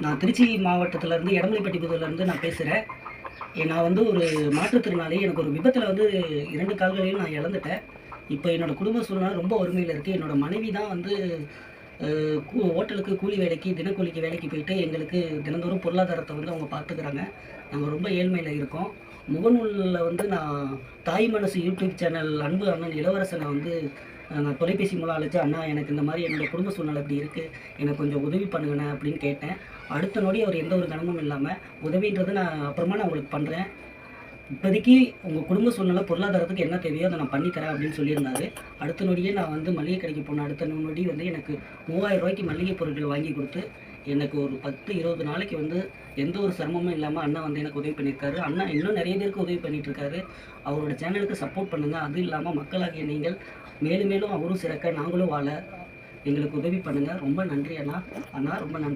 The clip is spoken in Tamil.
நான் திருச்சி மாவட்டத்திலேருந்து எடமலைப்பட்டி புதூர்லேருந்து நான் பேசுகிறேன். நான் வந்து ஒரு மாற்றுத்திறனாளி. எனக்கு ஒரு விபத்தில் வந்து 2 கால்களையும் நான் இழந்துட்டேன். இப்போ என்னோடய குடும்ப சூழ்நிலை ரொம்ப வறுமையில் இருக்குது. என்னோடய மனைவி தான் வந்து ஹோட்டலுக்கு கூலி வேலைக்கு, தினக்கூலிக்கு வேலைக்கு போயிட்டு எங்களுக்கு தினந்தோறும் பொருளாதாரத்தை வந்து அவங்க பார்த்துக்கிறாங்க. நாங்கள் ரொம்ப ஏழ்மையில் இருக்கோம். முகநூலில் வந்து நான் தாய் மனசு யூடியூப் சேனல் அன்பு அண்ணன் இளவரசனை வந்து நான் தொலைபேசி மூலம் அழைச்சு, "அண்ணா, எனக்கு இந்த மாதிரி என்னோடய குடும்ப சூழ்நிலை இப்படி இருக்குது. எனக்கு கொஞ்சம் உதவி பண்ணுங்கண்ணே" அப்படின்னு கேட்டேன். அடுத்த நொடி அவர் எந்த ஒரு கனமும் இல்லாமல், "உதவின்றது நான் அப்புறமா நான் உங்களுக்கு பண்ணுறேன். இப்போதைக்கு உங்கள் குடும்ப சூழ்நிலை பொருளாதாரத்துக்கு என்ன தேவையோ அதை நான் பண்ணித்தரேன்" அப்படின்னு சொல்லியிருந்தாரு. அடுத்த நொடியே நான் வந்து மளிகை கடைக்கு போனேன். அடுத்த நொடி வந்து எனக்கு ரூ. 3000 மளிகை பொருட்கள் வாங்கி கொடுத்து, எனக்கு ஒரு 10, 20 நாளைக்கு வந்து எந்த ஒரு சிரமமும் இல்லாமல் அண்ணா வந்து எனக்கு உதவி பண்ணியிருக்காரு. அண்ணா இன்னும் நிறைய பேருக்கு உதவி பண்ணிகிட்ருக்காரு. அவரோட சேனலுக்கு சப்போர்ட் பண்ணுங்கள். அதுவும் இல்லாமல் மக்களாகிய நீங்கள் மேலும் மேலும் அவரும் சிறக்க, நாங்களும் வாழ எங்களுக்கு உதவி பண்ணுங்கள். ரொம்ப நன்றி அண்ணா. அண்ணா ரொம்ப நன்றி.